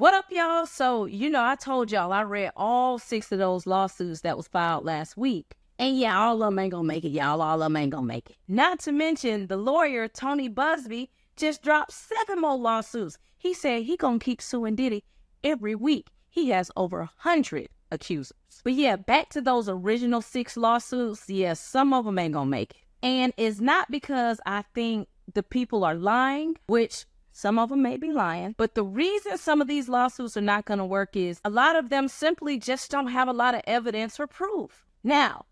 What up, y'all? So, I told y'all I read all 6 of those lawsuits that was filed last week. And yeah, all of them ain't gonna make it, y'all. All of them ain't gonna make it. Not to mention, the lawyer, Tony Buzbee, just dropped 7 more lawsuits. He said he gonna keep suing Diddy every week. He has over 100 accusers. But yeah, back to those original 6 lawsuits. Yeah, some of them ain't gonna make it. And it's not because I think the people are lying, which some of them may be lying, but the reason some of these lawsuits are not going to work is a lot of them simply just don't have a lot of evidence or proof. Now,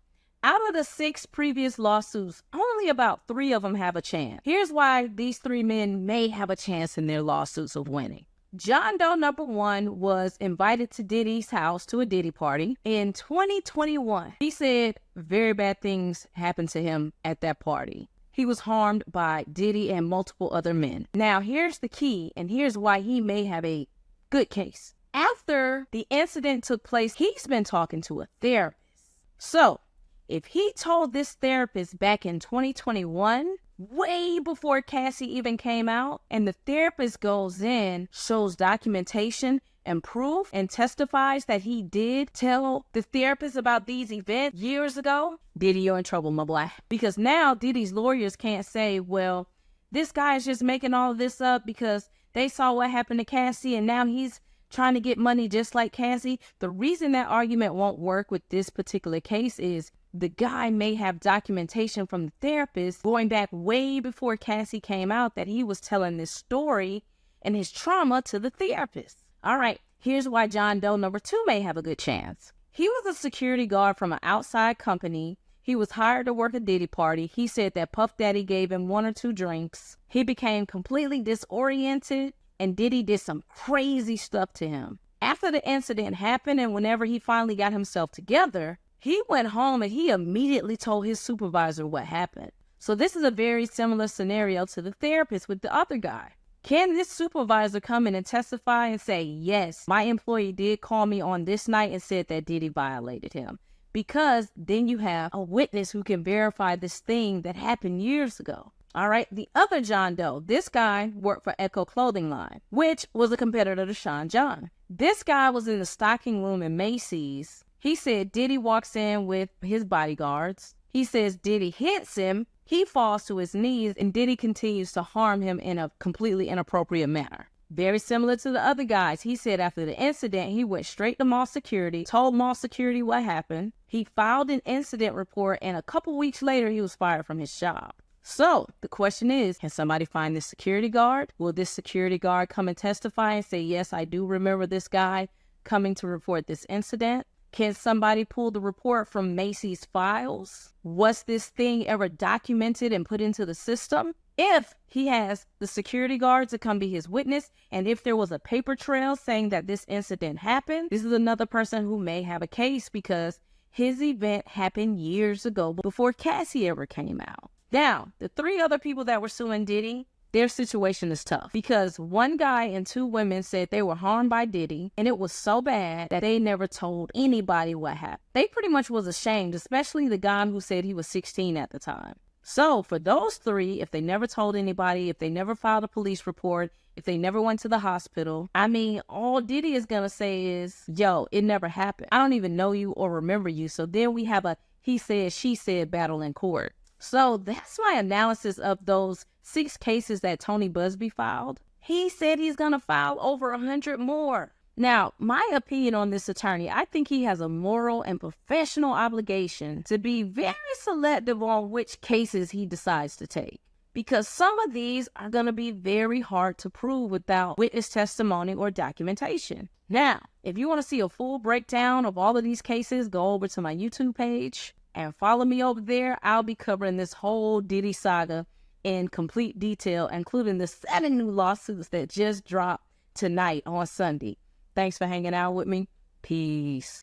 out of the 6 previous lawsuits, only about 3 of them have a chance. Here's why these 3 men may have a chance in their lawsuits of winning. John Doe number 1 was invited to Diddy's house to a Diddy party in 2021. He said very bad things happened to him at that party. He was harmed by Diddy and multiple other men. Now, here's the key, and here's why he may have a good case. After the incident took place, he's been talking to a therapist. So, if he told this therapist back in 2021, way before Cassie even came out, and the therapist goes in, shows documentation and proof, and testifies that he did tell the therapist about these events years ago, Diddy, you're in trouble, my boy. Because now Diddy's lawyers can't say, well, this guy is just making all of this up because they saw what happened to Cassie and now he's trying to get money just like Cassie. The reason that argument won't work with this particular case is the guy may have documentation from the therapist going back way before Cassie came out that he was telling this story and his trauma to the therapist. All right, here's why John Doe number 2 may have a good chance. He was a security guard from an outside company. He was hired to work a Diddy party. He said that Puff Daddy gave him 1 or 2 drinks. He became completely disoriented and Diddy did some crazy stuff to him. After the incident happened and whenever he finally got himself together, he went home and he immediately told his supervisor what happened. So this is a very similar scenario to the therapist with the other guy. Can this supervisor come in and testify and say, yes, my employee did call me on this night and said that Diddy violated him? Because then you have a witness who can verify this thing that happened years ago. All right, the other John Doe, this guy worked for Echo Clothing Line, which was a competitor to Sean John. This guy was in the stocking room in Macy's. He said Diddy walks in with his bodyguards. He says Diddy hits him. He falls to his knees and Diddy continues to harm him in a completely inappropriate manner. Very similar to the other guys. He said after the incident, he went straight to mall security, told mall security what happened. He filed an incident report and a couple weeks later, he was fired from his job. So the question is, can somebody find this security guard? Will this security guard come and testify and say, yes, I do remember this guy coming to report this incident? Can somebody pull the report from Macy's files? Was this thing ever documented and put into the system? If he has the security guards to come be his witness, and if there was a paper trail saying that this incident happened, this is another person who may have a case because his event happened years ago before Cassie ever came out. Now, the 3 other people that were suing Diddy, their situation is tough because 1 guy and 2 women said they were harmed by Diddy and it was so bad that they never told anybody what happened. They pretty much was ashamed, especially the guy who said he was 16 at the time. So for those 3, if they never told anybody, if they never filed a police report, if they never went to the hospital, I mean, all Diddy is going to say is, yo, it never happened. I don't even know you or remember you. So then we have a he said, she said battle in court. So that's my analysis of those 6 cases that Tony Buzbee filed. He said he's going to file over 100 more. Now, my opinion on this attorney, I think he has a moral and professional obligation to be very selective on which cases he decides to take. Because some of these are going to be very hard to prove without witness testimony or documentation. Now, if you want to see a full breakdown of all of these cases, go over to my YouTube page and follow me over there. I'll be covering this whole Diddy saga in complete detail, including the 7 new lawsuits that just dropped tonight on Sunday. Thanks for hanging out with me. Peace.